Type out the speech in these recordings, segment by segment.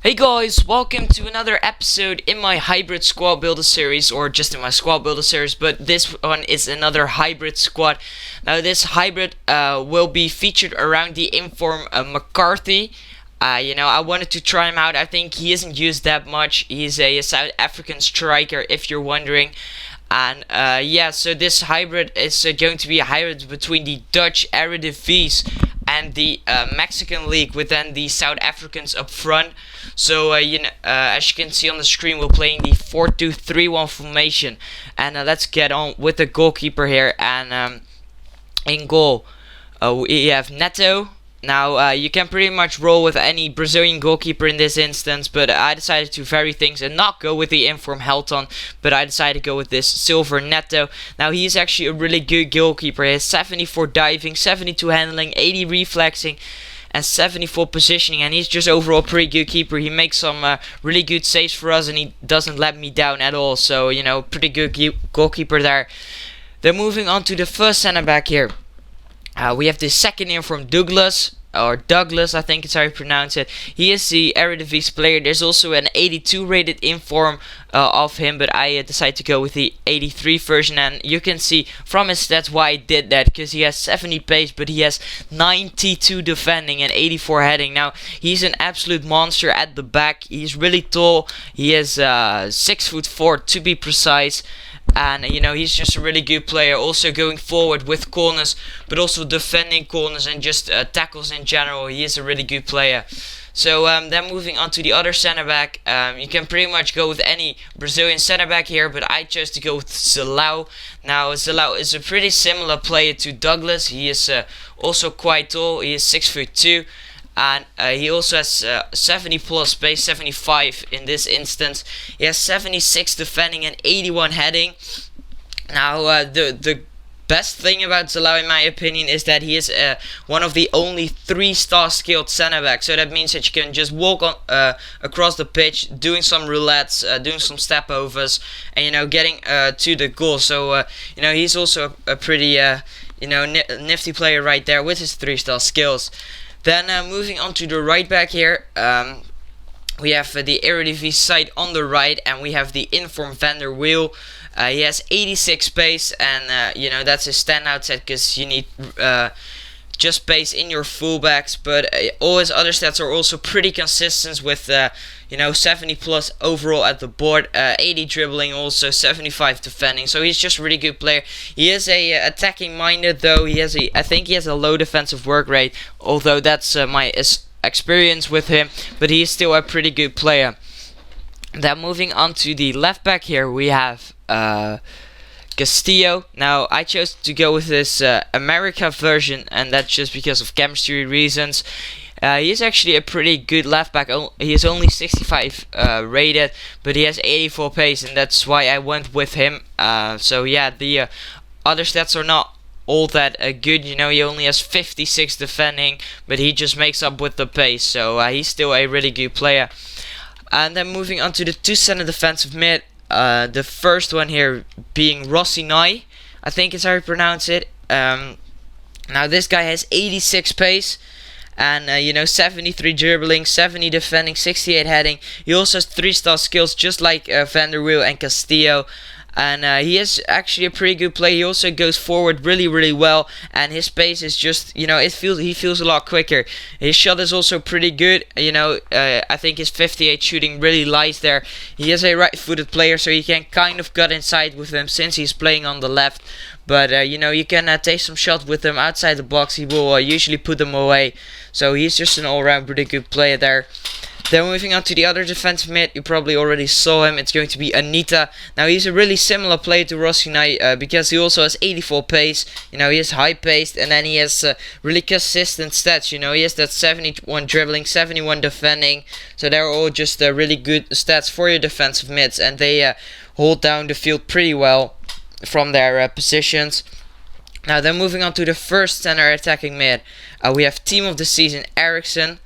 Hey guys, welcome to another episode in my hybrid squad builder series, or just in my squad builder series, but this one is another hybrid squad. Now this hybrid will be featured around the inform McCarthy. I wanted to try him out. I think he isn't used that much. He's a South African striker, if you're wondering. And so this hybrid is going to be a hybrid between the Dutch Eredivisie and the Mexican League, with then the South Africans up front. So as you can see on the screen, we're playing the 4-2-3-1 formation, and let's get on with the goalkeeper here. And in goal, we have Neto. Now you can pretty much roll with any Brazilian goalkeeper in this instance, but I decided to vary things and not go with the inform Helton, but I decided to go with this silver Neto. Now he's actually a really good goalkeeper. He has 74 diving, 72 handling, 80 reflexing, and 74 positioning, and he's just overall pretty good keeper. He makes some really good saves for us, and he doesn't let me down at all. So pretty good goalkeeper there. Then moving on to the first center back here. We have the second inform Douglas, or Douglas, I think it's how you pronounce it. He is the Eredivisie player. There's also an 82 rated inform of him, but I decided to go with the 83 version, and you can see from his stats why I did that, because he has 70 pace, but he has 92 defending and 84 heading. Now he's an absolute monster at the back. He's really tall. He is 6'4" to be precise. And he's just a really good player, also going forward with corners, but also defending corners and just tackles in general. He is a really good player. So then moving on to the other center back, you can pretty much go with any Brazilian center back here, but I chose to go with Zelao. Now Zelao is a pretty similar player to Douglas. He is also quite tall. He is 6'2". And he also has 70 plus pace, 75 in this instance. He has 76 defending and 81 heading. Now the best thing about Zelao, in my opinion, is that he is one of the only 3-star skilled center backs. So that means that you can just walk on across the pitch, doing some roulettes, doing some step overs, and getting to the goal. So he's also a pretty nifty player right there with his 3-star skills. Then moving on to the right back here, we have the Eredivisie side on the right, and we have the inform Wiel. He has 86 pace, and that's his standout set, because you need just pace in your fullbacks, but all his other stats are also pretty consistent with 70 plus overall at the board, 80 dribbling, also 75 defending. So he's just a really good player. He is a attacking minded, though. I think he has a low defensive work rate, although that's my experience with him, but he is still a pretty good player. Then moving on to the left back here, we have Castillo. Now I chose to go with this America version, and that's just because of chemistry reasons. He is actually a pretty good left back. He is only 65 rated, but he has 84 pace, and that's why I went with him. So yeah, the other stats are not all that good. He only has 56 defending, but he just makes up with the pace. So he's still a really good player. And then moving on to the two center defensive mid. The first one here being Rosinei, I think is how you pronounce it. Now this guy has 86 pace, and 73 dribbling, 70 defending, 68 heading. He also has 3-star skills, just like Wiel and Castillo. And he is actually a pretty good player. He also goes forward really, really well, and his pace is just, he feels a lot quicker. His shot is also pretty good. I think his 58 shooting really lies there. He is a right-footed player, so you can kind of cut inside with him since he's playing on the left. But you can take some shots with him outside the box. He will usually put them away. So he's just an all-round pretty good player there. Then moving on to the other defensive mid, you probably already saw him. It's going to be Anita. Now he's a really similar player to Rosinei, because he also has 84 pace. He is high paced, and then he has really consistent stats. He has that 71 dribbling, 71 defending. So they're all just really good stats for your defensive mids, and they hold down the field pretty well from their positions. Now then moving on to the first center attacking mid, we have team of the season Eriksen.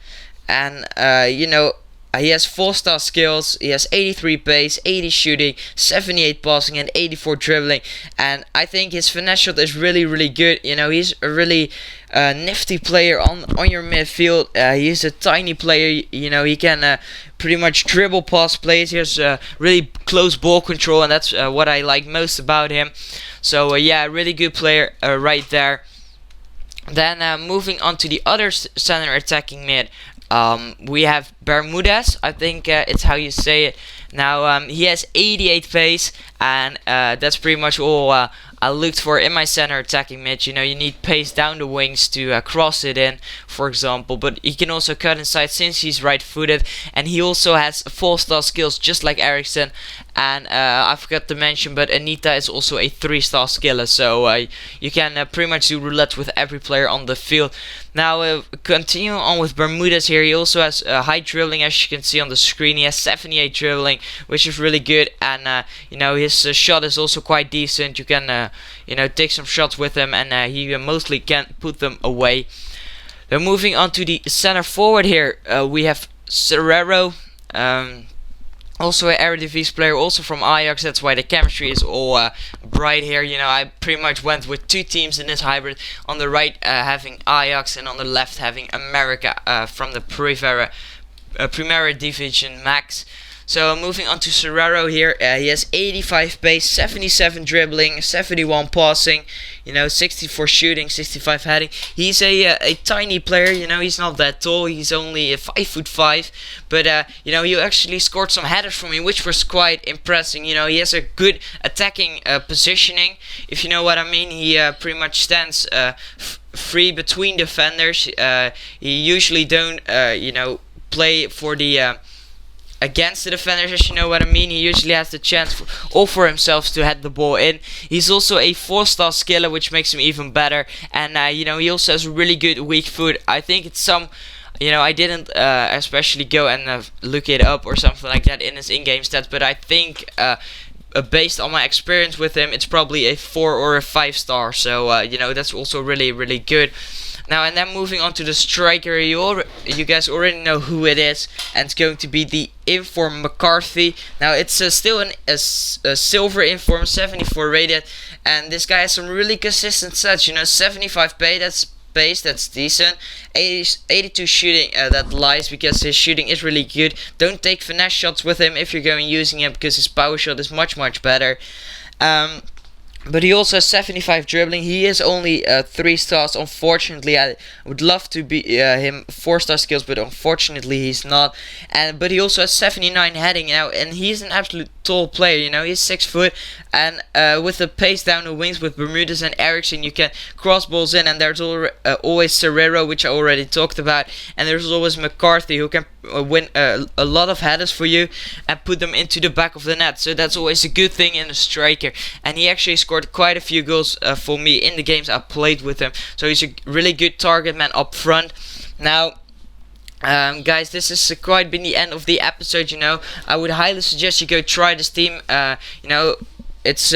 And he has 4-star skills. He has 83 pace, 80 shooting, 78 passing, and 84 dribbling. And I think his finesse shot is really, really good. He's a really nifty player on your midfield. He's a tiny player. He can pretty much dribble pass plays. He has really close ball control, and that's what I like most about him. So yeah, really good player right there. Then moving on to the other center attacking mid, we have Bermudez. I think it's how you say it. Now he has 88 pace, and that's pretty much all I looked for in my center attacking mid. You know, you need pace down the wings to cross it in, for example. But he can also cut inside since he's right-footed, and he also has 4-star skills just like Eriksen. And I forgot to mention, but Anita is also a 3-star skiller, so you can pretty much do roulette with every player on the field. Now continuing on with Bermudez here, he also has high dribbling, as you can see on the screen. He has 78 dribbling, which is really good, and you know, his shot is also quite decent. You can you know, take some shots with him, and he mostly can put them away. Then moving on to the center forward here, we have Serero. Also an Eredivisie player, also from Ajax. That's why the chemistry is all bright here. You know, I pretty much went with 2 teams in this hybrid. On the right having Ajax, and on the left having America from the Primera Division Max. So moving on to Serero here, he has 85 pace, 77 dribbling, 71 passing, you know, 64 shooting, 65 heading. He's a tiny player, you know, he's not that tall, he's only 5'5", but you know, he actually scored some headers for me, which was quite impressive. You know, he has a good attacking positioning, if you know what I mean. He pretty much stands free between defenders. He usually don't, you know, play for the against the defenders, if you know what I mean. He usually has the chance for himself to head the ball in. He's also a 4-star skiller, which makes him even better. And you know, he also has a really good weak foot. I think it's some, you know, I didn't especially go and look it up or something like that in his in-game stats, but I think based on my experience with him, it's probably a 4 or a 5-star. So you know, that's also really, really good. Now, and then moving on to the striker, you guys already know who it is, and it's going to be the Inform McCarthy. Now, it's still a silver Inform, 74 rated, and this guy has some really consistent stats. You know, 75 pace, that's decent. 82 shooting, that lies, because his shooting is really good. Don't take finesse shots with him if you're going using him, because his power shot is much, much better. But he also has 75 dribbling. He is only 3 stars. Unfortunately, I would love to be him 4-star skills, but unfortunately he's not. But he also has 79 heading now, and he's an absolute tall player. You know, he's 6 foot, and with the pace down the wings with Bermudez and Eriksen, you can cross balls in. And there's always Serero, which I already talked about, and there's always McCarthy, who can win a lot of headers for you and put them into the back of the net. So that's always a good thing in a striker, and he actually scored quite a few goals for me in the games I played with him. So he's a really good target man up front. Now, guys, this has quite been the end of the episode. You know, I would highly suggest you go try this team. You know, it's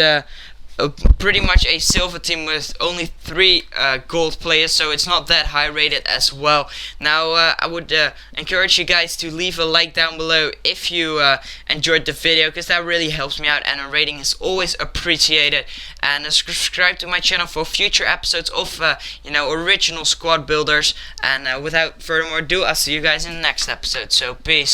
pretty much a silver team with only 3 gold players, so it's not that high rated as well. Now I would encourage you guys to leave a like down below if you enjoyed the video, because that really helps me out, and a rating is always appreciated. And subscribe to my channel for future episodes of you know, original squad builders. And without further ado, I'll see you guys in the next episode. So peace.